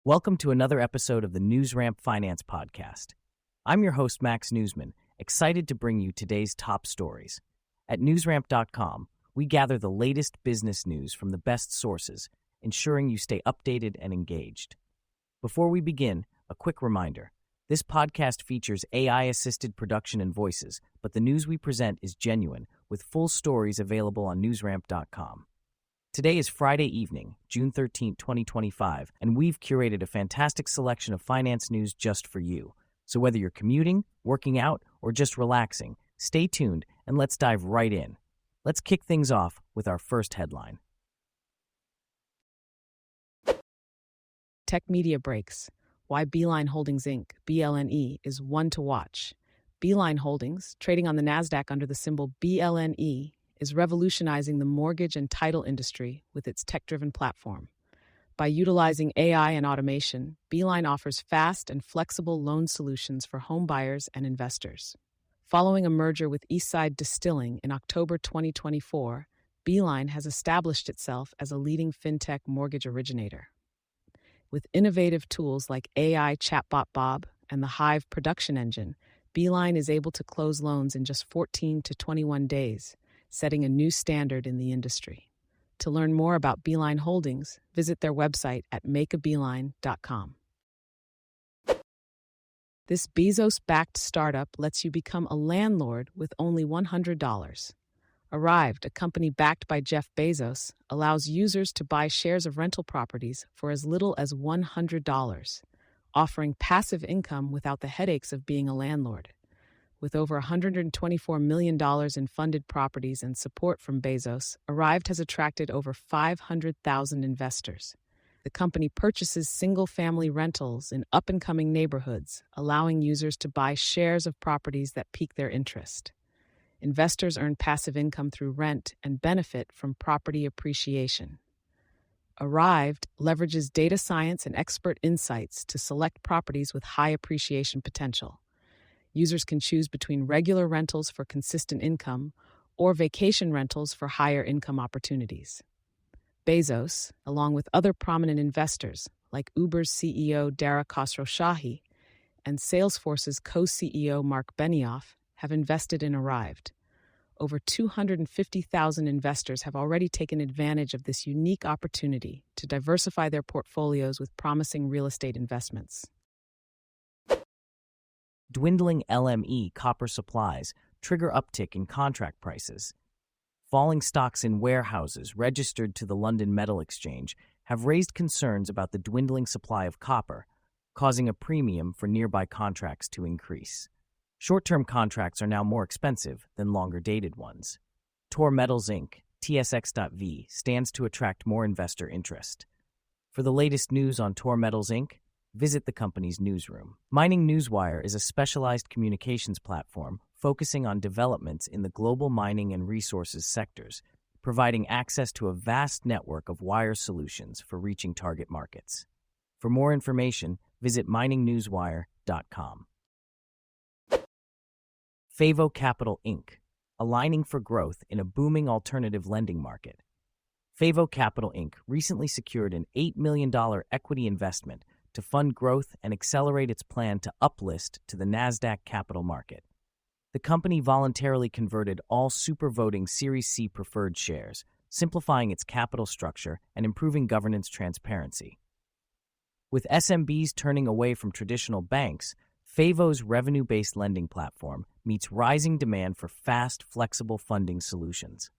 Welcome to another episode of the NewsRamp Finance Podcast. I'm your host, Max Newsman, excited to bring you today's top stories. At newsramp.com, we gather the latest business news from the best sources, ensuring you stay updated and engaged. Before we begin, a quick reminder. This podcast features AI-assisted production and voices, but the news we present is genuine, with full stories available on newsramp.com. Today is Friday evening, June 13, 2025, and we've curated a fantastic selection of finance news just for you. So whether you're commuting, working out, or just relaxing, stay tuned and let's dive right in. Let's kick things off with our first headline. Tech media breaks. Why Beeline Holdings Inc., BLNE, is one to watch. Beeline Holdings, trading on the NASDAQ under the symbol BLNE, is revolutionizing the mortgage and title industry with its tech-driven platform. By utilizing AI and automation, Beeline offers fast and flexible loan solutions for home buyers and investors. Following a merger with Eastside Distilling in October 2024, Beeline has established itself as a leading fintech mortgage originator. With innovative tools like AI chatbot Bob and the Hive production engine, Beeline is able to close loans in just 14 to 21 days, setting a new standard in the industry. To learn more about Beeline Holdings, visit their website at makeabeeline.com. This Bezos-backed startup lets you become a landlord with only $100. Arrived, a company backed by Jeff Bezos, allows users to buy shares of rental properties for as little as $100, offering passive income without the headaches of being a landlord. With over $124 million in funded properties and support from Bezos, Arrived has attracted over 500,000 investors. The company purchases single-family rentals in up-and-coming neighborhoods, allowing users to buy shares of properties that pique their interest. Investors earn passive income through rent and benefit from property appreciation. Arrived leverages data science and expert insights to select properties with high appreciation potential. Users can choose between regular rentals for consistent income or vacation rentals for higher income opportunities. Bezos, along with other prominent investors like Uber's CEO Dara Khosrowshahi and Salesforce's co-CEO Mark Benioff, have invested in Arrived. Over 250,000 investors have already taken advantage of this unique opportunity to diversify their portfolios with promising real estate investments. Dwindling LME copper supplies trigger uptick in contract prices. Falling stocks in warehouses registered to the London Metal Exchange have raised concerns about the dwindling supply of copper, causing a premium for nearby contracts to increase. Short-term contracts are now more expensive than longer-dated ones. Torr Metals Inc., TSX.V, stands to attract more investor interest. For the latest news on Torr Metals Inc., visit the company's newsroom. Mining Newswire is a specialized communications platform focusing on developments in the global mining and resources sectors, providing access to a vast network of wire solutions for reaching target markets. For more information, visit miningnewswire.com. FAVO Capital Inc., aligning for growth in a booming alternative lending market. FAVO Capital Inc. recently secured an $8 million equity investment to fund growth and accelerate its plan to uplist to the NASDAQ capital market. The company voluntarily converted all supervoting Series C preferred shares, simplifying its capital structure and improving governance transparency. With SMBs turning away from traditional banks, FAVO's revenue-based lending platform meets rising demand for fast, flexible funding solutions.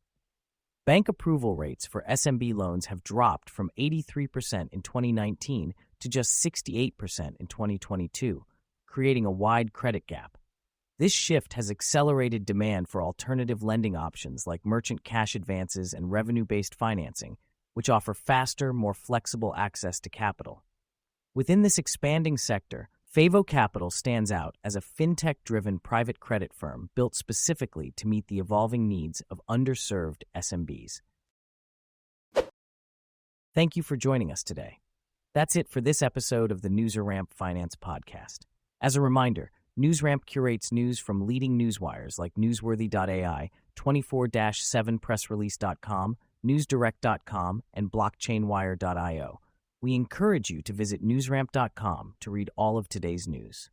Bank approval rates for SMB loans have dropped from 83% in 2019 to just 68% in 2022, creating a wide credit gap. This shift has accelerated demand for alternative lending options like merchant cash advances and revenue-based financing, which offer faster, more flexible access to capital. Within this expanding sector, FAVO Capital stands out as a fintech-driven private credit firm built specifically to meet the evolving needs of underserved SMBs. Thank you for joining us today. That's it for this episode of the NewsRamp Finance Podcast. As a reminder, NewsRamp curates news from leading newswires like Newsworthy.ai, 24-7pressrelease.com, NewsDirect.com, and BlockchainWire.io. We encourage you to visit newsramp.com to read all of today's news.